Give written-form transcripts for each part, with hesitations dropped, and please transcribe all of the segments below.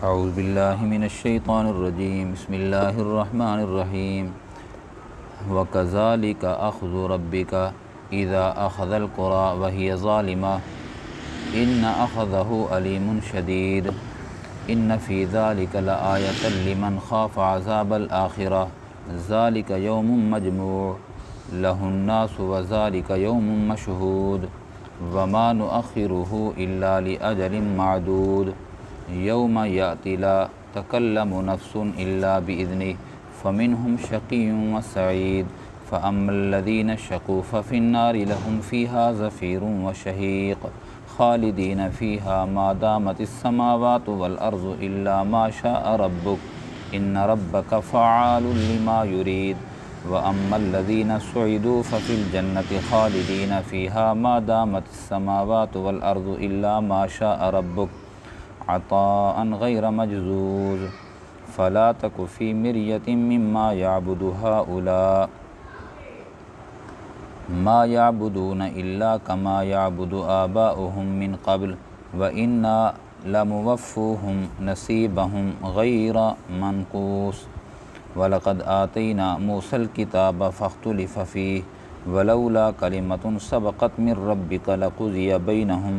اعوذ باللہ من الشیطان الرجیم بسم اللہ الرحمن الرحیم وَكَذَلِكَ أَخْذُ رَبِّكَ إِذَا أَخَذَ الْقُرَى وَهِيَ ظَالِمَةٌ إِنَّ أَخْذَهُ أَلِيمٌ شَدِيدٌ إِنَّ فِي ذَلِكَ لَآيَةً لِمَنْ خَافَ عَذَابَ الْآخِرَةِ ذَلِكَ يَوْمٌ مَجْمُوعٌ لَهُ النَّاسُ وَذَلِكَ يَوْمٌ مَشْهُودٌ وَمَا نُؤَخِّرُهُ إِلَّا لِأَجَلٍ مَعْدُودٍ يوم يأتي لا تكلم نفس إلا بإذنه فمنهم شقي وسعيد فأما الذين شقوا ففي النار لهم فيها زفير وشهيق خالدين فيها ما دامت السماوات والأرض إلا ما شاء ربك إن ربك فعال لما يريد وأما الذين سعدوا ففي الجنة خالدين فيها ما دامت السماوات والأرض إلا ما شاء ربك عطاء غير مجذوذ فلا تك في مرية مما يعبد هؤلاء ما يعبدون إلا كما يعبد آباؤهم من قبل وإنا لموفوهم نصيبهم غير منقوص ولقد آتينا موسى الكتاب فاختلف فيه ولولا كلمة سبقت من ربك لقضي بينهم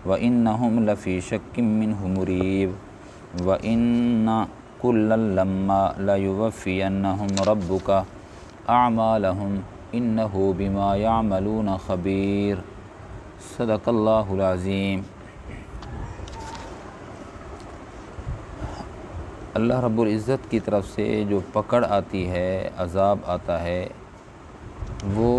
وَإِنَّهُمْ لَفِي شَكٍّ مِّنْهُ مُرِيبٍ وَإِنَّ كُلًّا لَمَّا لَيُوَفِّيَنَّهُمْ رَبُّكَ أَعْمَالَهُمْ إِنَّهُ بِمَا يَعْمَلُونَ خَبِيرٌ صدق اللہ العظیم۔ اللہ رب العزت کی طرف سے جو پکڑ آتی ہے، عذاب آتا ہے، وہ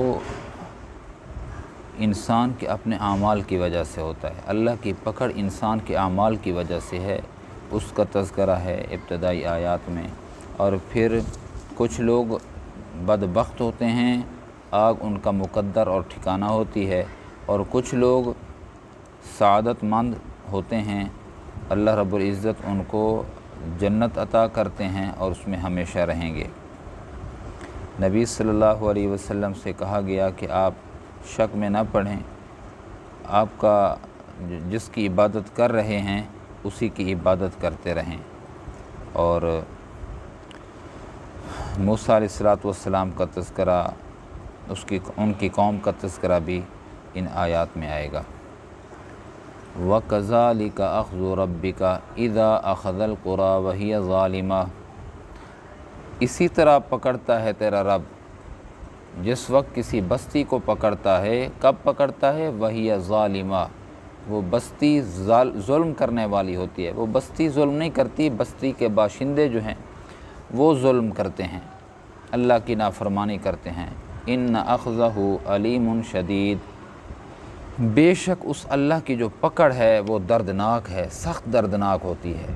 انسان کے اپنے اعمال کی وجہ سے ہوتا ہے۔ اللہ کی پکڑ انسان کے اعمال کی وجہ سے ہے، اس کا تذکرہ ہے ابتدائی آیات میں۔ اور پھر کچھ لوگ بدبخت ہوتے ہیں، آگ ان کا مقدر اور ٹھکانہ ہوتی ہے، اور کچھ لوگ سعادت مند ہوتے ہیں، اللہ رب العزت ان کو جنت عطا کرتے ہیں اور اس میں ہمیشہ رہیں گے۔ نبی صلی اللہ علیہ وسلم سے کہا گیا کہ آپ شک میں نہ پڑھیں، آپ کا جس کی عبادت کر رہے ہیں اسی کی عبادت کرتے رہیں۔ اور موسیٰ علیہ السلام کا تذکرہ، ان کی قوم کا تذکرہ بھی ان آیات میں آئے گا۔ وَكَذَلِكَ أَخْذُ رَبِّكَ إِذَا أَخَذَ الْقُرَى وَهِيَ ظَالِمَةٌ، اسی طرح پکڑتا ہے تیرا رب جس وقت کسی بستی کو پکڑتا ہے۔ کب پکڑتا ہے؟ وَهِيَ ظَالِمَةٌ، وہ بستی ظلم کرنے والی ہوتی ہے۔ وہ بستی ظلم نہیں کرتی، بستی کے باشندے جو ہیں وہ ظلم کرتے ہیں، اللہ کی نافرمانی کرتے ہیں۔ إِنَّ أَخْذَهُ أَلِيمٌ شَدِيدٌ، بے شک اس اللہ کی جو پکڑ ہے وہ دردناک ہے، سخت دردناک ہوتی ہے۔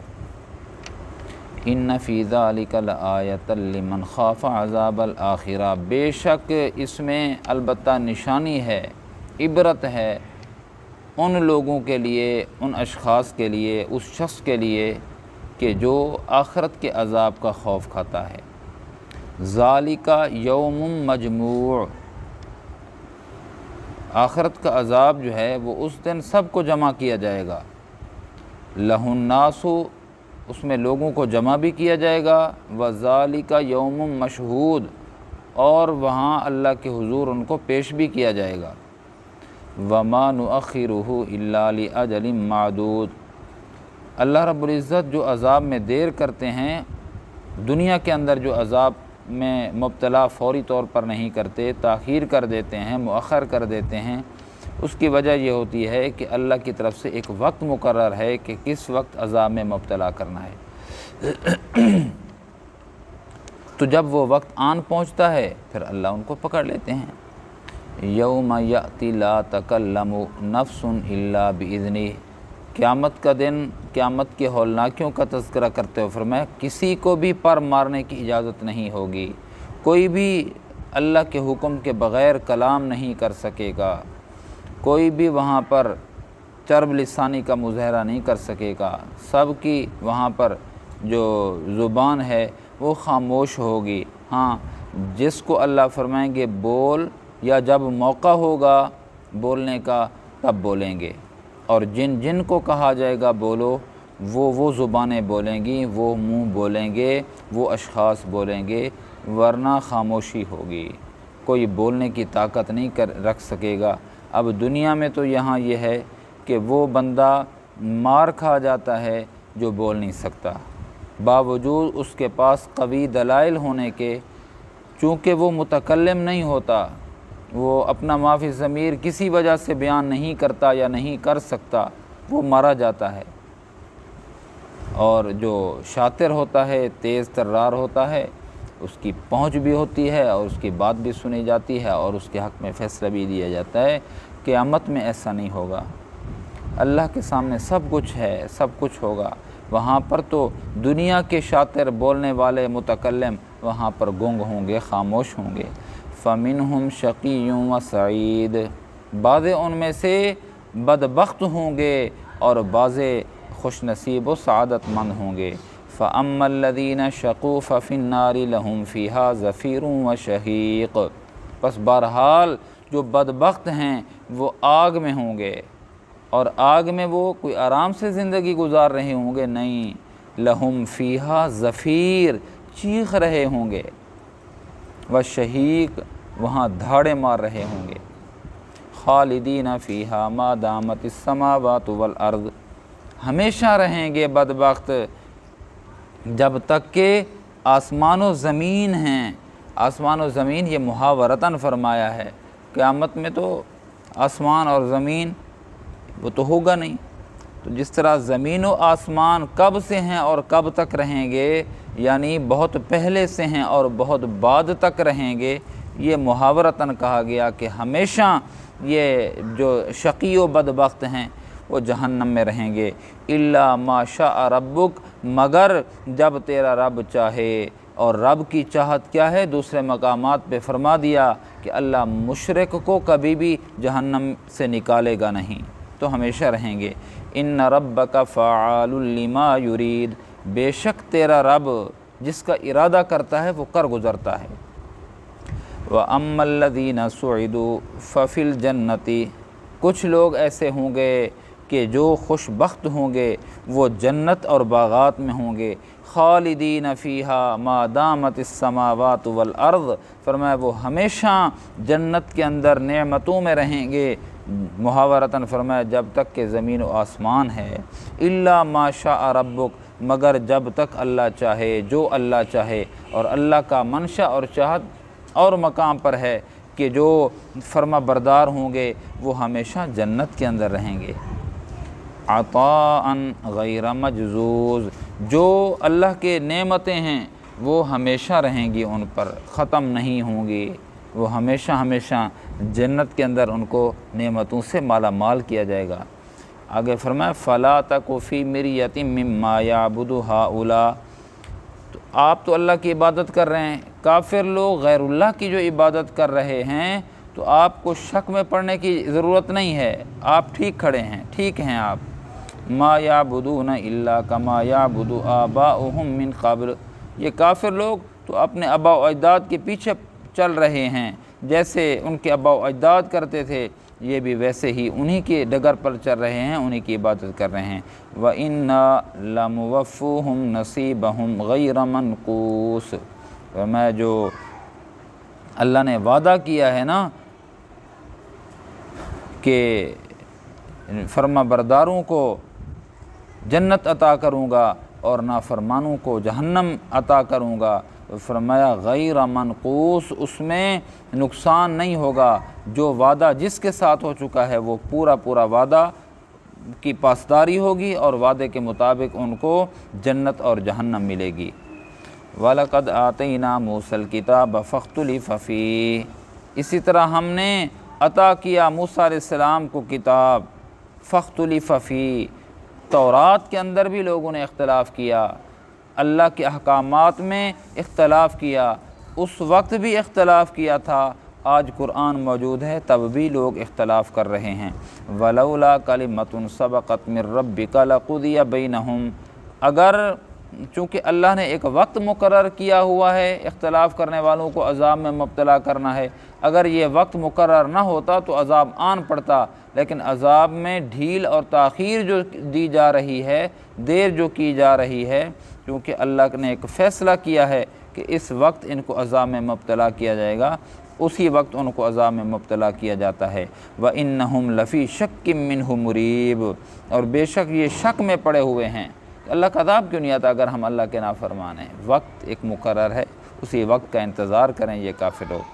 إِنَّ فِي ذَلِكَ لَآيَةً لِمَنْ خَافَ عَذَابَ الْآخِرَةِ، بے شک اس میں البتہ نشانی ہے، عبرت ہے ان لوگوں کے لیے، ان اشخاص کے لیے، اس شخص کے لیے کہ جو آخرت کے عذاب کا خوف کھاتا ہے۔ ذَلِكَ يَوْمٌ مَجْمُوعٌ، آخرت کا عذاب جو ہے وہ اس دن سب کو جمع کیا جائے گا۔ لَهُ النَّاسُ، اس میں لوگوں کو جمع بھی کیا جائے گا۔ وَذَلِكَ يَوْمٌ مَشْهُودٌ، اور وہاں اللہ کے حضور ان کو پیش بھی کیا جائے گا۔ وَمَا نُؤَخِّرُهُ إِلَّا لِأَجَلٍ مَعْدُودٍ، اللہ رب العزت جو عذاب میں دیر کرتے ہیں، دنیا کے اندر جو عذاب میں مبتلا فوری طور پر نہیں کرتے، تاخیر کر دیتے ہیں، مؤخر کر دیتے ہیں، اس کی وجہ یہ ہوتی ہے کہ اللہ کی طرف سے ایک وقت مقرر ہے کہ کس وقت عذاب میں مبتلا کرنا ہے۔ تو جب وہ وقت آن پہنچتا ہے پھر اللہ ان کو پکڑ لیتے ہیں۔ یوم یأتی لا تکلم نفس الا بإذنہ، قیامت کا دن، قیامت کے ہولناکیوں کا تذکرہ کرتے ہوئے فرمایا کسی کو بھی پر مارنے کی اجازت نہیں ہوگی، کوئی بھی اللہ کے حکم کے بغیر کلام نہیں کر سکے گا، کوئی بھی وہاں پر چرب لسانی کا مظاہرہ نہیں کر سکے گا، سب کی وہاں پر جو زبان ہے وہ خاموش ہوگی۔ ہاں، جس کو اللہ فرمائیں گے بول، یا جب موقع ہوگا بولنے کا تب بولیں گے، اور جن کو کہا جائے گا بولو وہ زبانیں بولیں گی، وہ منہ بولیں گے، وہ اشخاص بولیں گے، ورنہ خاموشی ہوگی، کوئی بولنے کی طاقت نہیں رکھ سکے گا۔ اب دنیا میں تو یہاں یہ ہے کہ وہ بندہ مار کھا جاتا ہے جو بول نہیں سکتا، باوجود اس کے پاس قوی دلائل ہونے کے، چونکہ وہ متکلم نہیں ہوتا، وہ اپنا ما فی الضمیر کسی وجہ سے بیان نہیں کرتا یا نہیں کر سکتا، وہ مارا جاتا ہے۔ اور جو شاطر ہوتا ہے، تیز ترار ہوتا ہے، اس کی پہنچ بھی ہوتی ہے اور اس کی بات بھی سنی جاتی ہے اور اس کے حق میں فیصلہ بھی دیا جاتا ہے۔ قیامت میں ایسا نہیں ہوگا، اللہ کے سامنے سب کچھ ہے، سب کچھ ہوگا۔ وہاں پر تو دنیا کے شاطر بولنے والے متکلم وہاں پر گنگ ہوں گے، خاموش ہوں گے۔ فَمِنْهُمْ شَقِيٌّ وَسَعِيدٌ، بعض ان میں سے بدبخت ہوں گے اور بعض خوش نصیب و سعادت مند ہوں گے۔ فَأَمَّا الَّذِينَ شَقُوا فَفِي النَّارِ لَهُمْ فِيهَا زَفِيرٌ وَشَهِيقٌ، پس بہرحال جو بدبخت ہیں وہ آگ میں ہوں گے، اور آگ میں وہ کوئی آرام سے زندگی گزار رہے ہوں گے، نہیں، لَهُمْ فِيهَا زَفِير، چیخ رہے ہوں گے، وَشَهِيقٌ، وہاں دھاڑے مار رہے ہوں گے۔ خالدین فیہا ما دامت السماوات والارض، ہمیشہ رہیں گے بدبخت جب تک کہ آسمان و زمین ہیں۔ آسمان و زمین یہ محاورتاً فرمایا ہے، قیامت میں تو آسمان اور زمین وہ تو ہوگا نہیں، تو جس طرح زمین و آسمان کب سے ہیں اور کب تک رہیں گے، یعنی بہت پہلے سے ہیں اور بہت بعد تک رہیں گے، یہ محاورتاً کہا گیا کہ ہمیشہ یہ جو شقی و بدبخت ہیں وہ جہنم میں رہیں گے۔ الا ما شاء ربک، مگر جب تیرا رب چاہے، اور رب کی چاہت کیا ہے دوسرے مقامات پہ فرما دیا کہ اللہ مشرک کو کبھی بھی جہنم سے نکالے گا نہیں، تو ہمیشہ رہیں گے۔ ان ربک فعال لما یرید، بے شک تیرا رب جس کا ارادہ کرتا ہے وہ کر گزرتا ہے۔ وَأَمَّا الَّذِينَ سُعِدُوا فَفِي الْجَنَّةِ، کچھ لوگ ایسے ہوں گے کہ جو خوش بخت ہوں گے، وہ جنت اور باغات میں ہوں گے۔ خالدین فیہا ما دامت السماوات والارض، فرمایا وہ ہمیشہ جنت کے اندر نعمتوں میں رہیں گے، محاورتاً فرمایا جب تک کہ زمین و آسمان ہے۔ الا ما شاء ربک، مگر جب تک اللہ چاہے، جو اللہ چاہے، اور اللہ کا منشا اور چاہت اور مقام پر ہے کہ جو فرما بردار ہوں گے وہ ہمیشہ جنت کے اندر رہیں گے۔ عطاء غیر مجزوز، جو اللہ کے نعمتیں ہیں وہ ہمیشہ رہیں گی، ان پر ختم نہیں ہوں گی، وہ ہمیشہ ہمیشہ جنت کے اندر ان کو نعمتوں سے مالا مال کیا جائے گا۔ آگے فرمایا فَلَا تَكُ فِي مِرْيَةٍ مِّمَّا يَعْبُدُ هَؤُلَاء، تو آپ تو اللہ کی عبادت کر رہے ہیں، کافر لوگ غیر اللہ کی جو عبادت کر رہے ہیں تو آپ کو شک میں پڑنے کی ضرورت نہیں ہے، آپ ٹھیک کھڑے ہیں، ٹھیک ہیں آپ۔ ما یعبدون الا کما یعبد آباؤہم من قبل، یہ کافر لوگ تو اپنے آباء و اجداد کے پیچھے چل رہے ہیں، جیسے ان کے آباء و اجداد کرتے تھے یہ بھی ویسے ہی انہی کے ڈگر پر چل رہے ہیں، انہی کی عبادت کر رہے ہیں۔ وَإِنَّا لَمُوَفُّوهُمْ نَصِيبَهُمْ غَيْرَ مَنْقُوصٍ، فرمایا جو اللہ نے وعدہ کیا ہے نا کہ فرما برداروں کو جنت عطا کروں گا اور نافرمانوں کو جہنم عطا کروں گا، فرمایا غیر منقوص، اس میں نقصان نہیں ہوگا، جو وعدہ جس کے ساتھ ہو چکا ہے وہ پورا پورا وعدہ کی پاسداری ہوگی اور وعدے کے مطابق ان کو جنت اور جہنم ملے گی۔ وَلَقَدْ آتَيْنَا مُوسَى الْكِتَابَ فَاخْتُلِفَ فِيهِ، اسی طرح ہم نے عطا کیا موسیٰ علیہ السلام کو کتاب، فَاخْتُلِفَ فِيهِ، تورات کے اندر بھی لوگوں نے اختلاف کیا، اللہ کے احکامات میں اختلاف کیا، اس وقت بھی اختلاف کیا تھا، آج قرآن موجود ہے تب بھی لوگ اختلاف کر رہے ہیں۔ وَلَوْلَا كَلِمَةٌ سَبَقَتْ مِن رَبِّكَ لَقُضِيَ بَيْنَهُمْ، اگر چونکہ اللہ نے ایک وقت مقرر کیا ہوا ہے اختلاف کرنے والوں کو عذاب میں مبتلا کرنا ہے، اگر یہ وقت مقرر نہ ہوتا تو عذاب آن پڑتا، لیکن عذاب میں ڈھیل اور تاخیر جو دی جا رہی ہے، دیر جو کی جا رہی ہے، کیونکہ اللہ نے ایک فیصلہ کیا ہے کہ اس وقت ان کو عذاب میں مبتلا کیا جائے گا، اسی وقت ان کو عذاب میں مبتلا کیا جاتا ہے۔ وَإِنَّهُمْ لَفِي شَكٍّ مِّنْهُ مُرِيبٍ، اور بے شک یہ شک میں پڑے ہوئے ہیں کہ اللہ کا عذاب کیوں نہیں آتا اگر ہم اللہ کے نافرمان ہیں۔ وقت ایک مقرر ہے، اسی وقت کا انتظار کریں یہ کافر لوگ۔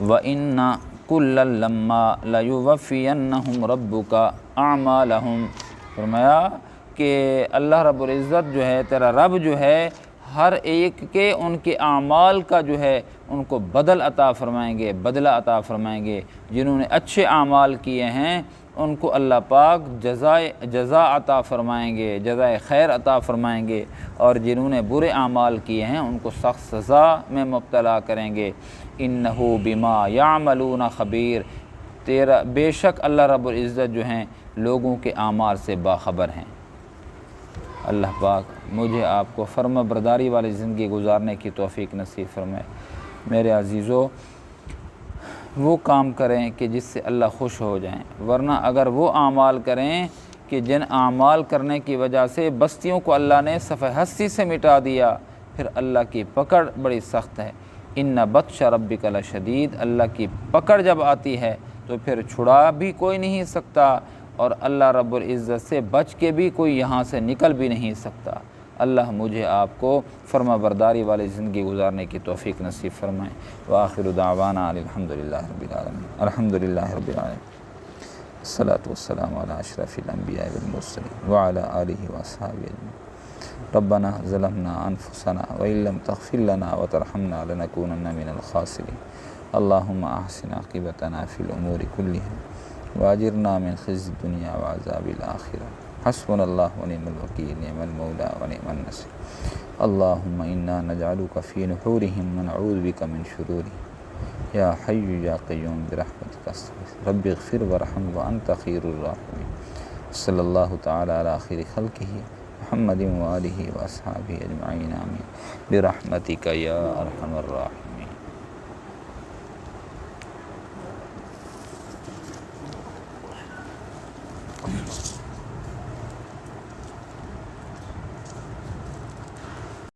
وَإِنَّ كُلًّا لَمَّا لَيُوَفِّيَنَّهُمْ رَبُّكَ أَعْمَالَهُمْ، فرمایا کہ اللہ رب العزت جو ہے، تیرا رب جو ہے، ہر ایک کے ان کے اعمال کا جو ہے ان کو بدل عطا فرمائیں گے، بدلہ عطا فرمائیں گے۔ جنہوں نے اچھے اعمال کیے ہیں ان کو اللہ پاک جزا عطا فرمائیں گے، جزائے خیر عطا فرمائیں گے، اور جنہوں نے برے اعمال کیے ہیں ان کو سخت سزا میں مبتلا کریں گے۔ انہو بما یعملون خبیر، تیرا بے شک اللہ رب العزت جو ہیں لوگوں کے اعمال سے باخبر ہیں۔ اللہ پاک مجھے آپ کو فرما برداری والی زندگی گزارنے کی توفیق نصیب فرمائے۔ میرے عزیزو، وہ کام کریں کہ جس سے اللہ خوش ہو جائیں، ورنہ اگر وہ اعمال کریں کہ جن اعمال کرنے کی وجہ سے بستیوں کو اللہ نے صفحہ ہستی سے مٹا دیا، پھر اللہ کی پکڑ بڑی سخت ہے۔ ان بطش ربک لشدید، اللہ کی پکڑ جب آتی ہے تو پھر چھڑا بھی کوئی نہیں سکتا، اور اللہ رب العزت سے بچ کے بھی کوئی یہاں سے نکل بھی نہیں سکتا۔ اللہ مجھے آپ کو فرما برداری والی زندگی گزارنے کی توفیق نصیب فرمائیں۔ وآخر دعوانا الحمدللہ رب العالمین، الحمدللہ رب العالمین، الصلاۃ والسلام علی اشرف الانبیاء والمرسلین وعلی آلہ واصحابہ اجمعین۔ ربنا ظلمنا انفسنا وان لم تغفر لنا وترحمنا لنکونن من الخاسرین۔ اللہم احسن عاقبتنا فی الامور کلها واجرنا من خزي الدنيا وعذاب الآخرة۔ حسبنا الله ونعم الوكيل، نعم المولى ونعم النصير۔ اللهم إنا نجعلك في نحورهم ونعوذ بك من شرورهم، يا حي يا قيوم برحمتك أستغيث، رب اغفر وارحم وأنت خير الراحمين۔ صلى الله تعالى على خير خلقه محمد وآله وأصحابه أجمعين، آمين برحمتك يا أرحم الراحمين۔